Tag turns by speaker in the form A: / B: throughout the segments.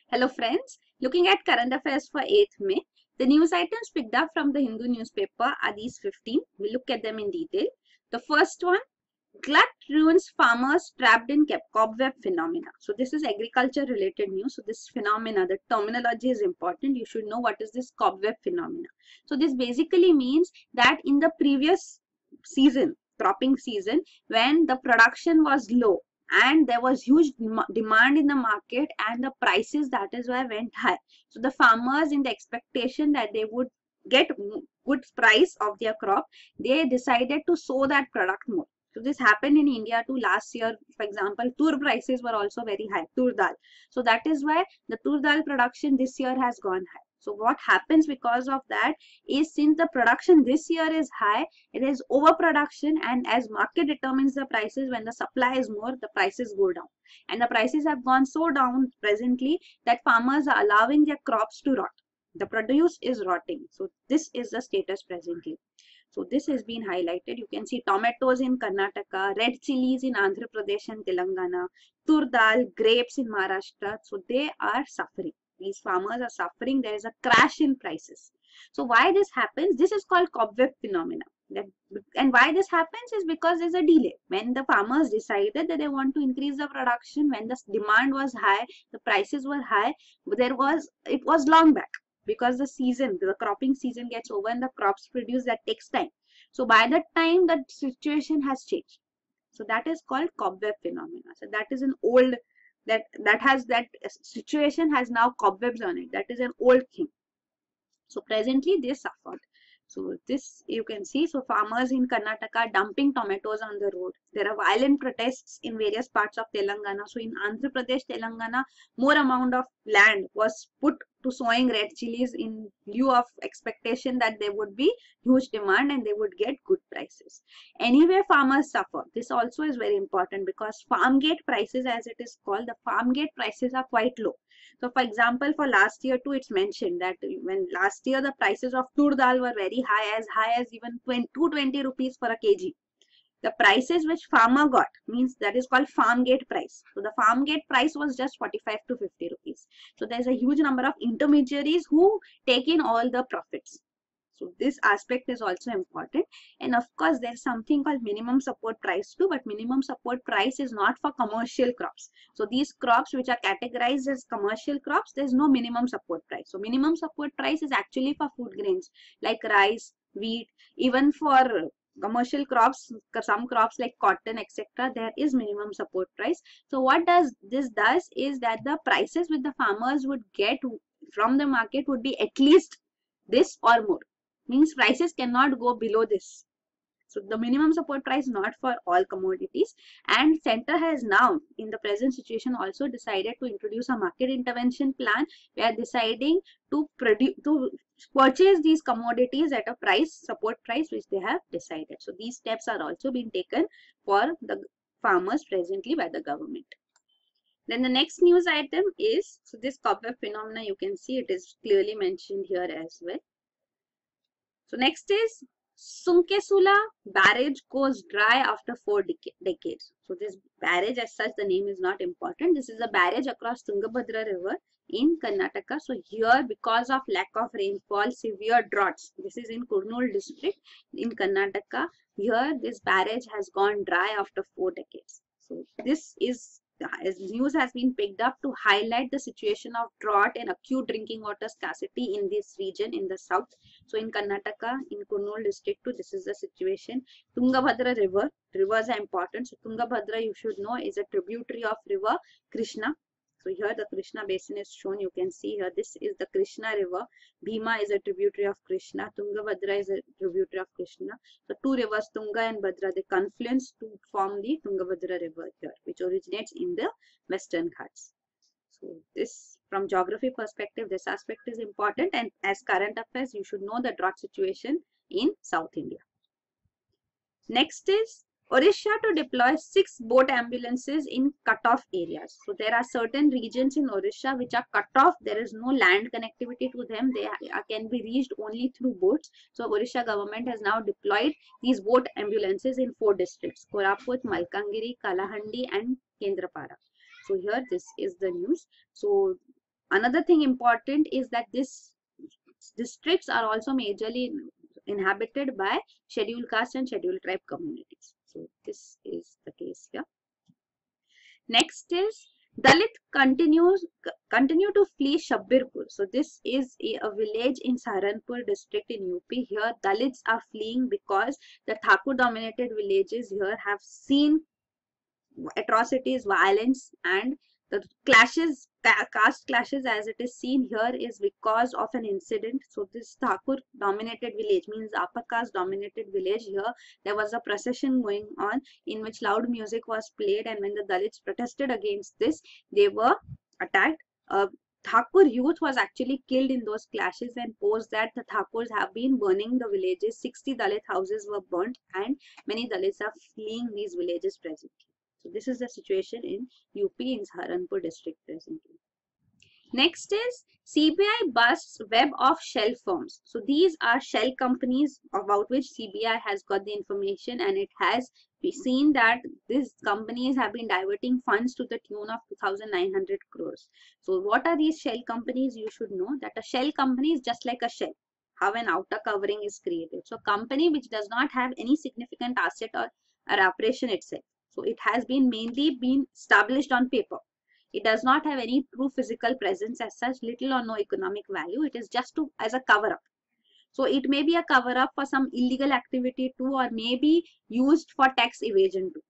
A: Hello friends, looking at current affairs for 8th May, the news items picked up from the Hindu newspaper are these 15. We'll look at them in detail. The first one, glut ruins farmers trapped in cobweb phenomena. So this is agriculture related news. So this phenomena, the terminology is important. You should know what is this cobweb phenomena. So this basically means that in the previous season, cropping season, when the production was low, and there was huge demand in the market and the prices, that is why, went high. So the farmers, in the expectation that they would get good price of their crop, they decided to sow that product more. So this happened in India too last year. For example, tur prices were also very high, tur dal. So that is why the tur dal production this year has gone high. So what happens because of that is, since the production this year is high, it is overproduction, and as market determines the prices, when the supply is more, the prices go down. And the prices have gone so down presently that farmers are allowing their crops to rot. The produce is rotting. So this is the status presently. So this has been highlighted. You can see tomatoes in Karnataka, red chilies in Andhra Pradesh and Telangana, tur dal, grapes in Maharashtra. So they are suffering. These farmers are suffering. There is a crash in prices. So why this happens? This is called cobweb phenomena. And why this happens is because there's a delay. When the farmers decided that they want to increase the production, when the demand was high, the prices were high, it was long back. Because the cropping season gets over and the crops produce, that takes time. So by that time, the situation has changed. So that is called cobweb phenomena. So that is an old, that situation has now cobwebs on it. That is an old thing. So presently they suffered. So this you can see. So farmers in Karnataka dumping tomatoes on the road. There are violent protests in various parts of Telangana. So in Andhra Pradesh, Telangana, more amount of land was put to sowing red chilies in lieu of expectation that there would be huge demand and they would get good prices. Anyway, farmers suffer. This also is very important because farm gate prices, as it is called, the farm gate prices are quite low. So for example, for last year too, it's mentioned that when last year the prices of tur dal were very high as even 220 rupees for a kg. The prices which farmer got, means that is called farm gate price. So the farm gate price was just 45 to 50 rupees. So there's a huge number of intermediaries who take in all the profits. So this aspect is also important. And of course, there's something called minimum support price too, but minimum support price is not for commercial crops. So these crops which are categorized as commercial crops, there's no minimum support price. So minimum support price is actually for food grains like rice, wheat, even for commercial crops, some crops like cotton, etc., there is minimum support price. So what does is that the prices which the farmers would get from the market would be at least this or more. Means prices cannot go below this. So the minimum support price not for all commodities, and center has now in the present situation also decided to introduce a market intervention plan. We are deciding to purchase these commodities at a support price which they have decided. So these steps are also being taken for the farmers presently by the government. Then the next news item is, so this cobweb phenomena, you can see it is clearly mentioned here as well. So next is Sunkesula barrage goes dry after 4 decades. So this barrage, as such, the name is not important. This is a barrage across Tungabhadra river in Karnataka. So here, because of lack of rainfall, severe droughts. This is in Kurnool district in Karnataka. Here, this barrage has gone dry after 4 decades. So this is, as news has been picked up to highlight the situation of drought and acute drinking water scarcity in this region in the south. So in Karnataka, in Kurnool district too, this is the situation. Tungabhadra river, rivers are important. So Tungabhadra, you should know, is a tributary of river Krishna. So here the Krishna basin is shown. You can see here, this is the Krishna river. Bhima is a tributary of Krishna. Tungabhadra is a tributary of Krishna. So two rivers, Tunga and Bhadra, they confluence to form the Tungabhadra river here, which originates in the Western Ghats. So this, from geography perspective, this aspect is important, and as current affairs, you should know the drought situation in South India. Next is Odisha to deploy 6 boat ambulances in cut-off areas. So there are certain regions in Odisha which are cut off. There is no land connectivity to them. They can be reached only through boats. So Odisha government has now deployed these boat ambulances in 4 districts: Koraput, Malkangiri, Kalahandi and Kendrapara. So here this is the news. So another thing important is that this districts are also majorly inhabited by scheduled caste and scheduled tribe communities. So this is the case here. Next is Dalit continue to flee Shabbirpur. So this is a village in Saharanpur district in UP. Here Dalits are fleeing because the Thakur dominated villages here have seen atrocities, violence, and the clashes, caste clashes as it is seen here is because of an incident. So this Thakur dominated village means upper caste dominated village. Here there was a procession going on in which loud music was played, and when the Dalits protested against this, they were attacked. Thakur youth was actually killed in those clashes, and post that the Thakurs have been burning the villages. 60 Dalit houses were burnt, and many Dalits are fleeing these villages presently. So this is the situation in UP in Saharanpur district presently. Next is CBI busts web of shell firms. So these are shell companies about which CBI has got the information, and it has seen that these companies have been diverting funds to the tune of 2,900 crores. So what are these shell companies? You should know that a shell company is just like a shell, how an outer covering is created. So company which does not have any significant asset or operation itself. So it has been mainly been established on paper. It does not have any true physical presence as such, little or no economic value. It is just as a cover up. So it may be a cover up for some illegal activity too, or may be used for tax evasion too,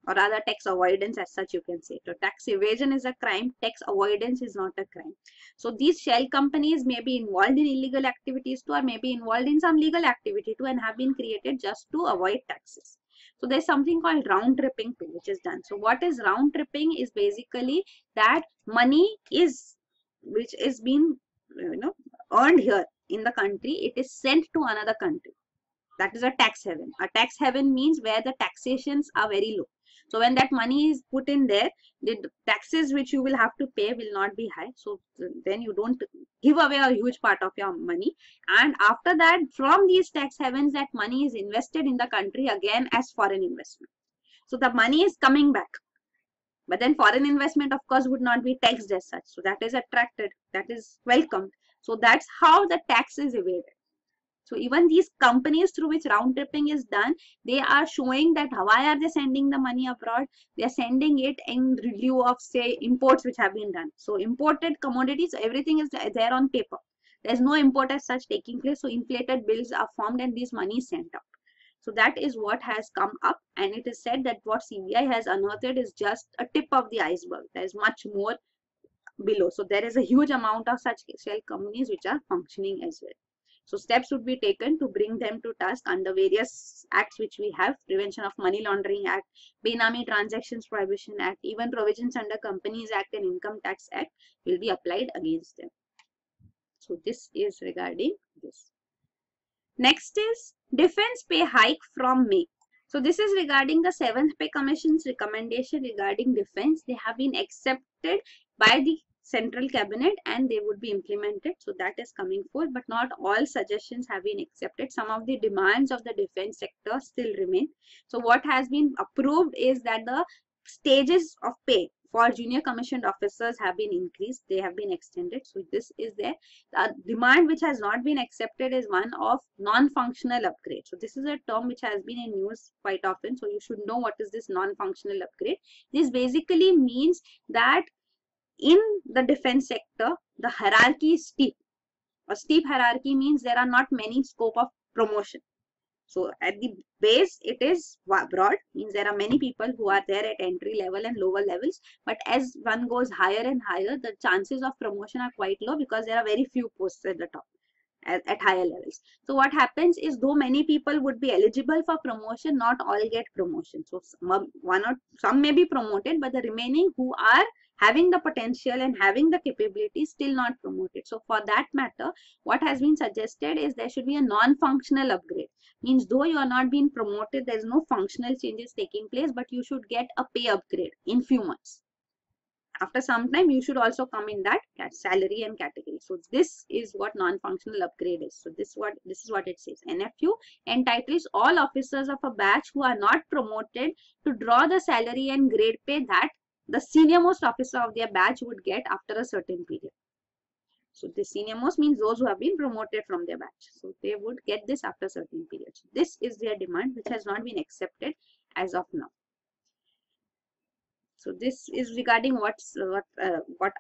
A: or rather tax avoidance as such you can say. So tax evasion is a crime, tax avoidance is not a crime. So these shell companies may be involved in illegal activities too, or may be involved in some legal activity too, and have been created just to avoid taxes. So there's something called round tripping too, which is done. So what is round tripping is basically that money is which is being earned here in the country, it is sent to another country. That is a tax haven. A tax haven means where the taxations are very low. So when that money is put in there, the taxes which you will have to pay will not be high. So then you don't give away a huge part of your money. And after that, from these tax havens, that money is invested in the country again as foreign investment. So the money is coming back. But then foreign investment, of course, would not be taxed as such. So that is attracted, that is welcomed. So that's how the tax is evaded. So even these companies through which round tripping is done, they are showing that why are they sending the money abroad? They are sending it in lieu of, say, imports which have been done. So imported commodities, everything is there on paper. There's no import as such taking place. So inflated bills are formed and this money is sent out. So that is what has come up, and it is said that what CBI has unearthed is just a tip of the iceberg. There is much more below. So there is a huge amount of such shell companies which are functioning as well. So steps would be taken to bring them to task under various acts which we have. Prevention of Money Laundering Act, Benami Transactions Prohibition Act, even provisions under Companies Act and Income Tax Act will be applied against them. So this is regarding this. Next is defense pay hike from May. So this is regarding the 7th Pay Commission's recommendation regarding defense. They have been accepted by the Central Cabinet and they would be implemented. So that is coming forth, but not all suggestions have been accepted. Some of the demands of the defense sector still remain. So what has been approved is that the stages of pay for junior commissioned officers have been increased. They have been extended. So this is there. The demand which has not been accepted is one of non-functional upgrade. So this is a term which has been in news quite often. So you should know what is this non-functional upgrade. This basically means that in the defense sector, the hierarchy is steep. A steep hierarchy means there are not many scope of promotion. So at the base, it is broad, means there are many people who are there at entry level and lower levels. But as one goes higher and higher, the chances of promotion are quite low because there are very few posts at the top. At higher levels. So what happens is, though many people would be eligible for promotion, not all get promotion. So some may be promoted, but the remaining who are having the potential and having the capability still not promoted. So for that matter, what has been suggested is there should be a non-functional upgrade. Means though you are not being promoted, there is no functional changes taking place, but you should get a pay upgrade in few months. After some time, you should also come in that salary and category. So this is what non-functional upgrade is. So this is what it says. NFU entitles all officers of a batch who are not promoted to draw the salary and grade pay that the senior most officer of their batch would get after a certain period. So the senior most means those who have been promoted from their batch. So they would get this after certain periods. This is their demand, which has not been accepted as of now. So this is regarding what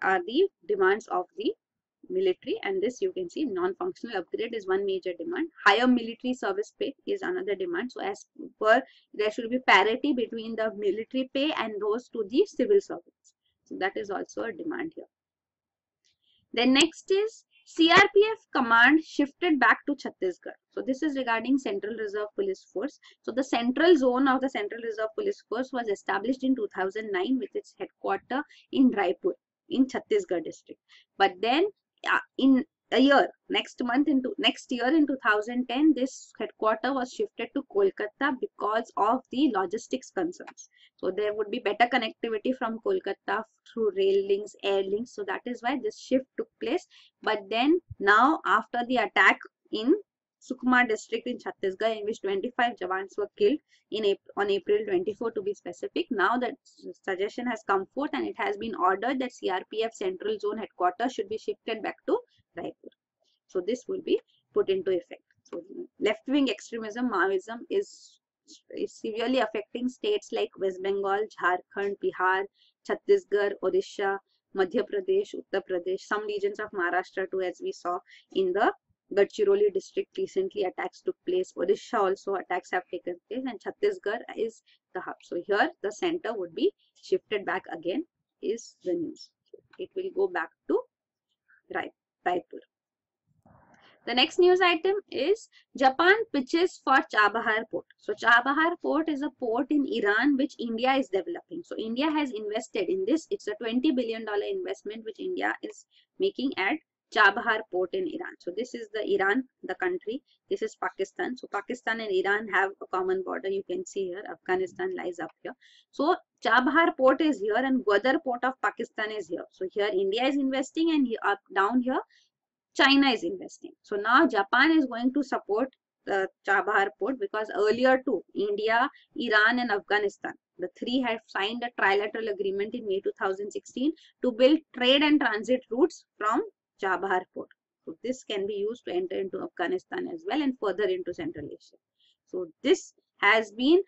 A: are the demands of the military, and this you can see non-functional upgrade is one major demand. Higher military service pay is another demand. So as per, there should be parity between the military pay and those to the civil servants. So that is also a demand here. Then next is CRPF command shifted back to Chhattisgarh. So this is regarding Central Reserve Police Force. So the central zone of the Central Reserve Police Force was established in 2009 with its headquarters in Raipur in Chhattisgarh district. But then in a year, next year in 2010, this headquarter was shifted to Kolkata because of the logistics concerns. So there would be better connectivity from Kolkata through rail links, air links. So that is why this shift took place. But then now after the attack in Sukma district in Chhattisgarh, in which 25 Jawans were killed on April 24 to be specific, now that suggestion has come forth and it has been ordered that CRPF Central Zone headquarters should be shifted back to Raipur. So this will be put into effect. So left-wing extremism, Maoism is severely affecting states like West Bengal, Jharkhand, Bihar, Chhattisgarh, Odisha, Madhya Pradesh, Uttar Pradesh, some regions of Maharashtra too, as we saw in the Gadchiroli district. Recently attacks took place. Odisha also attacks have taken place, and Chhattisgarh is the hub. So here the center would be shifted back again is the news. So it will go back to Raipur. The next news item is Japan pitches for Chabahar port. So Chabahar port is a port in Iran which India is developing. So India has invested in this. It's a $20 billion investment which India is making at Chabahar port in Iran. So this is the Iran, the country. This is Pakistan. So Pakistan and Iran have a common border. You can see here Afghanistan lies up here. So Chabahar port is here and Gwadar port of Pakistan is here. So here India is investing, and up down here China is investing. So now Japan is going to support the Chabahar port, because earlier too India, Iran and Afghanistan, the three had signed a trilateral agreement in May 2016 to build trade and transit routes from Chabahar port. So this can be used to enter into Afghanistan as well and further into Central Asia. So this has been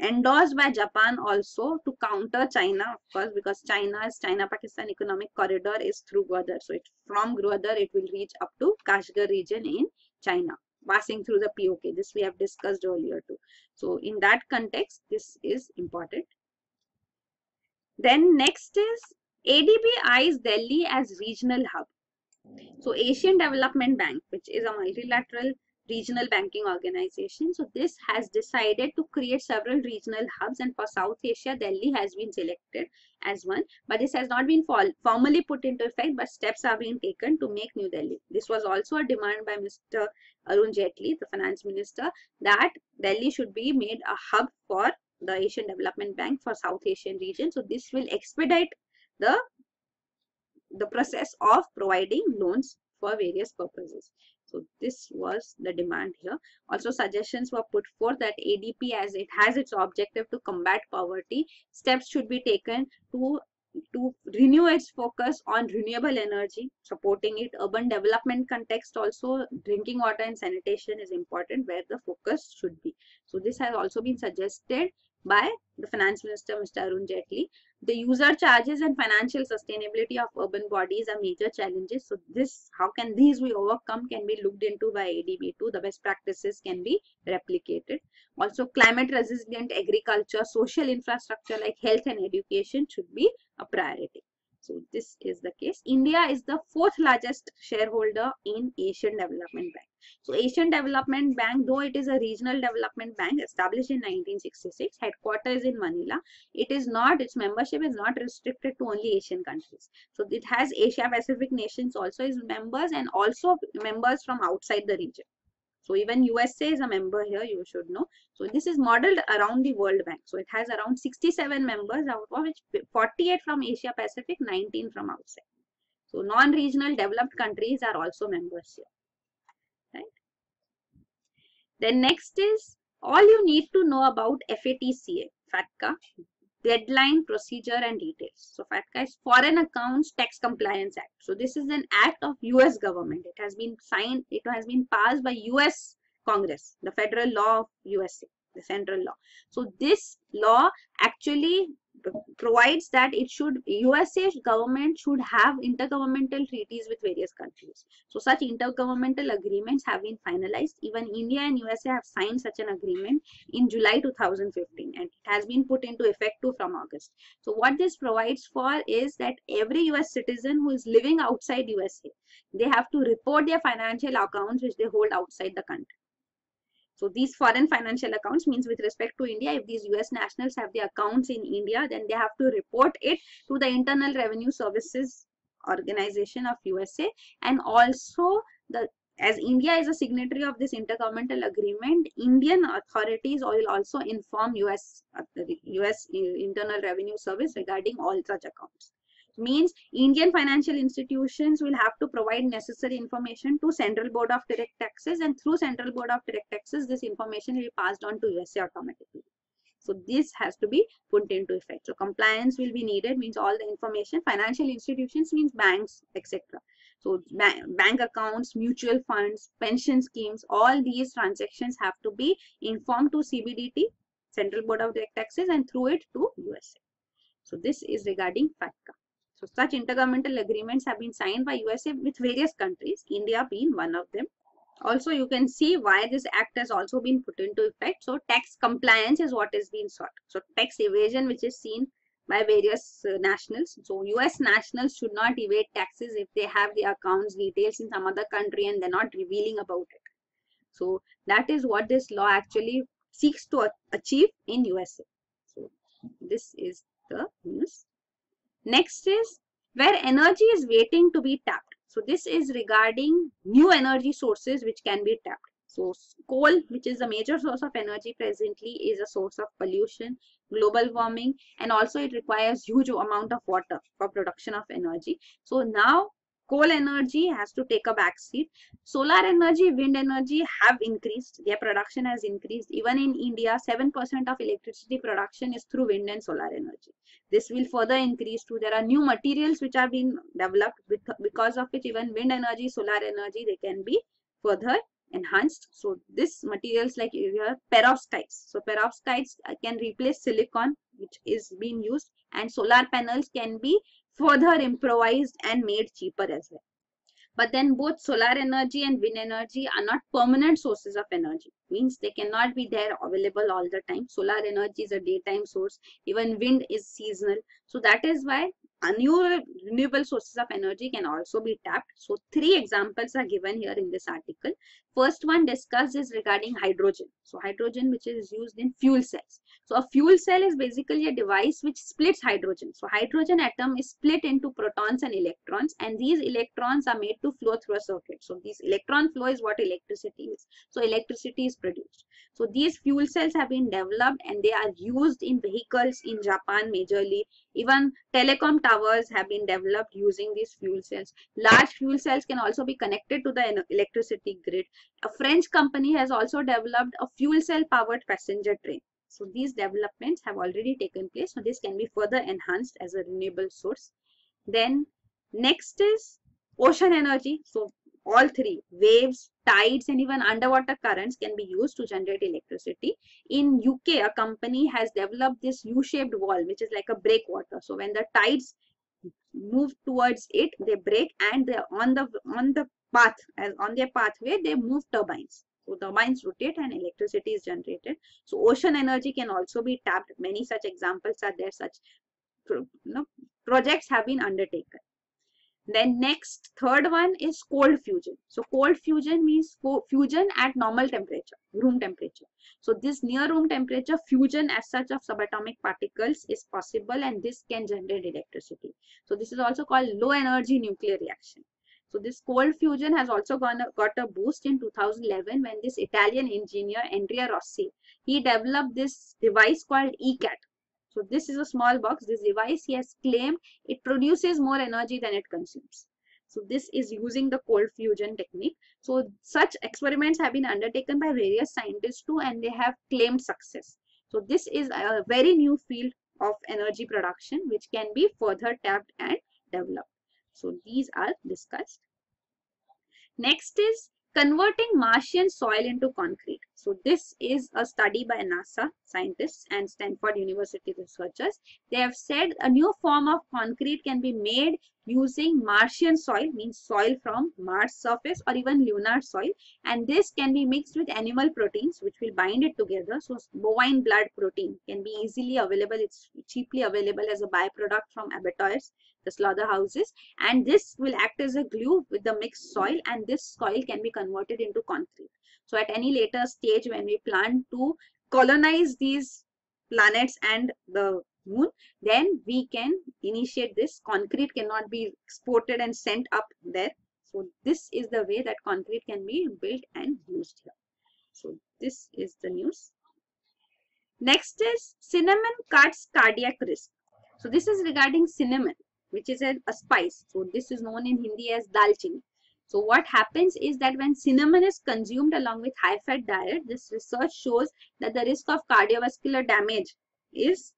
A: endorsed by Japan also to counter China, of course, because China-Pakistan economic corridor is through Gwadar. So from Gwadar it will reach up to Kashgar region in China, passing through the POK. This we have discussed earlier too. So in that context, this is important. Then next is ADB eyes Delhi as regional hub. So Asian Development Bank, which is a multilateral regional banking organization, so this has decided to create several regional hubs, and for South Asia, Delhi has been selected as one, but this has not been formally put into effect, but steps are being taken to make New Delhi. This was also a demand by Mr. Arun Jaitley, the finance minister, that Delhi should be made a hub for the Asian Development Bank for South Asian region. So this will expedite the process of providing loans for various purposes. So this was the demand here. Also suggestions were put forth that ADP, as it has its objective to combat poverty, steps should be taken to renew its focus on renewable energy, supporting it. Urban development context also, drinking water and sanitation is important where the focus should be. So this has also been suggested by the finance minister, Mr. Arun Jaitley. The user charges and financial sustainability of urban bodies are major challenges. So this, how can these be overcome, can be looked into by ADB too. The best practices can be replicated. Also climate resilient agriculture, social infrastructure like health and education should be a priority. So this is the case. India is the fourth largest shareholder in Asian Development Bank. So Asian Development Bank, though it is a regional development bank established in 1966, headquarters is in Manila. It is not, its membership is not restricted to only Asian countries. So it has Asia Pacific nations also as members, and also members from outside the region. So even USA is a member here, you should know. So this is modeled around the World Bank. So it has around 67 members, out of which 48 from Asia Pacific, 19 from outside. So non-regional developed countries are also members here. Right. Then next is all you need to know about FATCA, deadline, procedure, and details. So FATCA is Foreign Accounts Tax Compliance Act. So this is an act of US government. It has been signed, it has been passed by US Congress, the federal law of USA, the central law. So this law actually provides that it should, USA government should have intergovernmental treaties with various countries. So such intergovernmental agreements have been finalized. Even India and USA have signed such an agreement in July 2015, and it has been put into effect too from August. So what this provides for is that every US citizen who is living outside USA, they have to report their financial accounts which they hold outside the country. So these foreign financial accounts means with respect to India, if these US nationals have their accounts in India, then they have to report it to the Internal Revenue Services Organization of USA. And also, as India is a signatory of this intergovernmental agreement, Indian authorities will also inform US Internal Revenue Service regarding all such accounts. Means Indian financial institutions will have to provide necessary information to Central Board of Direct Taxes, and through Central Board of Direct Taxes, this information will be passed on to USA automatically. So this has to be put into effect. So compliance will be needed, means all the information, financial institutions means banks, etc. So bank accounts, mutual funds, pension schemes, all these transactions have to be informed to CBDT, Central Board of Direct Taxes, and through it to USA. So this is regarding FATCA. So such intergovernmental agreements have been signed by USA with various countries, India being one of them. Also, you can see why this act has also been put into effect. So tax compliance is what is being sought. So tax evasion, which is seen by various nationals. So US nationals should not evade taxes if they have the accounts details in some other country and they're not revealing about it. So that is what this law actually seeks to achieve in USA. So this is the news. Next is where energy is waiting to be tapped. So this is regarding new energy sources which can be tapped. So coal, which is a major source of energy presently, is a source of pollution, global warming, and also it requires huge amount of water for production of energy. So now coal energy has to take a back seat. Solar energy, wind energy have increased. Their production has increased. Even in India, 7% of electricity production is through wind and solar energy. This will further increase too. There are new materials which are being developed because of which even wind energy, solar energy, they can be further enhanced. So this materials like here, perovskites. So perovskites can replace silicon, which is being used, and solar panels can be further improvised and made cheaper as well. But then both solar energy and wind energy are not permanent sources of energy. Means they cannot be there available all the time. Solar energy is a daytime source. Even wind is seasonal. So that is why new renewable sources of energy can also be tapped. So 3 examples are given here in this article. First one discussed is regarding hydrogen. So hydrogen, which is used in fuel cells. So a fuel cell is basically a device which splits hydrogen. So hydrogen atom is split into protons and electrons, and these electrons are made to flow through a circuit. So this electron flow is what electricity is. So electricity is produced. So these fuel cells have been developed and they are used in vehicles in Japan majorly. Even telecom towers have been developed using these fuel cells. Large fuel cells can also be connected to the electricity grid. A French company has also developed a fuel cell powered passenger train. So these developments have already taken place. So this can be further enhanced as a renewable source. Then next is ocean energy. So all 3, waves, tides, and even underwater currents can be used to generate electricity. In UK, a company has developed this U-shaped wall, which is like a breakwater. So when the tides move towards it, they break, and they on the path, as on their pathway, they move turbines. So turbines rotate and electricity is generated. So ocean energy can also be tapped. Many such examples are there. Such projects have been undertaken. Then next, third one is cold fusion. So cold fusion means fusion at normal temperature, room temperature. So this near room temperature fusion as such of subatomic particles is possible, and this can generate electricity. So this is also called low energy nuclear reaction. So this cold fusion has also got a boost in 2011 when this Italian engineer Andrea Rossi, he developed this device called ECAT. So this is a small box. This device, he has claimed it produces more energy than it consumes. So this is using the cold fusion technique. So such experiments have been undertaken by various scientists too, and they have claimed success. So this is a very new field of energy production which can be further tapped and developed. So these are discussed. Next is converting Martian soil into concrete. So this is a study by NASA scientists and Stanford University researchers. They have said a new form of concrete can be made using Martian soil, means soil from Mars surface or even lunar soil, and this can be mixed with animal proteins which will bind it together. So bovine blood protein can be easily available, it's cheaply available as a byproduct from abattoirs, the slaughterhouses, and this will act as a glue with the mixed soil, and this soil can be converted into concrete. So at any later stage when we plan to colonize these planets and the moon, then we can initiate this. Concrete cannot be exported and sent up there. So this is the way that concrete can be built and used here. So this is the news. Next is cinnamon cuts cardiac risk. So this is regarding cinnamon, which is a spice. So this is known in Hindi as dalchini. So what happens is that when cinnamon is consumed along with high-fat diet, this research shows that the risk of cardiovascular damage is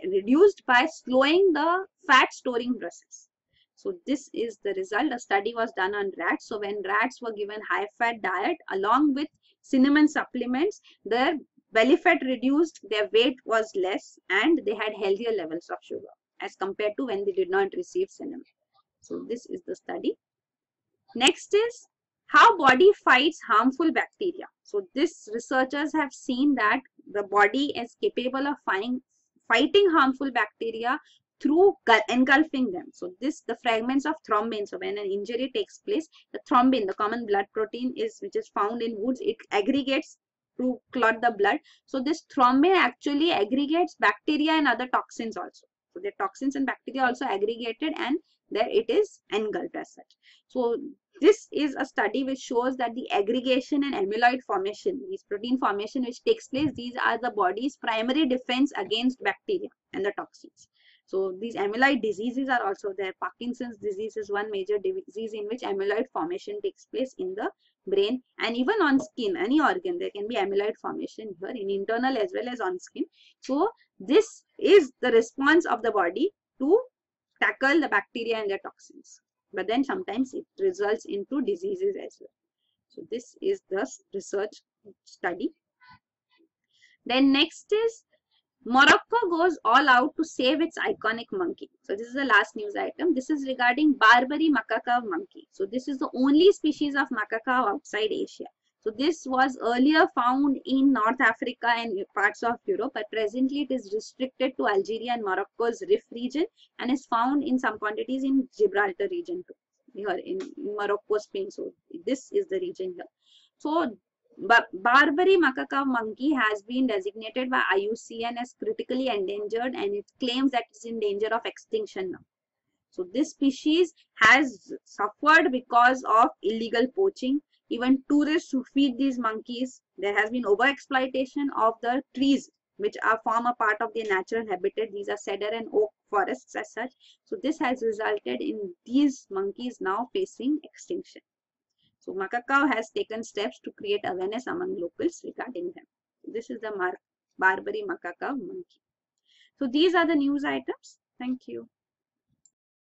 A: reduced by slowing the fat storing process. So this is the result. A study was done on rats. So when rats were given high-fat diet along with cinnamon supplements, their belly fat reduced, their weight was less, and they had healthier levels of sugar as compared to when they did not receive cinnamon. So this is the study. Next is how body fights harmful bacteria. So this researchers have seen that the body is capable of fighting harmful bacteria through engulfing them. So the fragments of thrombin, so when an injury takes place, the thrombin, the common blood protein which is found in woods, it aggregates to clot the blood. So this thrombin actually aggregates bacteria and other toxins also. So the toxins and bacteria also aggregated, and there it is engulfed as such. So this is a study which shows that the aggregation and amyloid formation, these protein formation which takes place, these are the body's primary defense against bacteria and the toxins. So these amyloid diseases are also there. Parkinson's disease is one major disease in which amyloid formation takes place in the brain, and even on skin, any organ, there can be amyloid formation here in internal as well as on skin. So this is the response of the body to tackle the bacteria and their toxins. But then sometimes it results into diseases as well. So this is the research study. Then next is Morocco goes all out to save its iconic monkey. So this is the last news item. This is regarding Barbary macaque monkey. So this is the only species of macaque outside Asia. So this was earlier found in North Africa and parts of Europe, but presently it is restricted to Algeria and Morocco's Rif region, and is found in some quantities in Gibraltar region too, here in Morocco, Spain. So this is the region here. So Barbary macaque monkey has been designated by IUCN as critically endangered, and it claims that it is in danger of extinction now. So this species has suffered because of illegal poaching. Even tourists who feed these monkeys, there has been overexploitation of the trees which form a part of their natural habitat. These are cedar and oak forests as such. So this has resulted in these monkeys now facing extinction. So macaque has taken steps to create awareness among locals regarding them. This is the Barbary macaque monkey. So these are the news items. Thank you.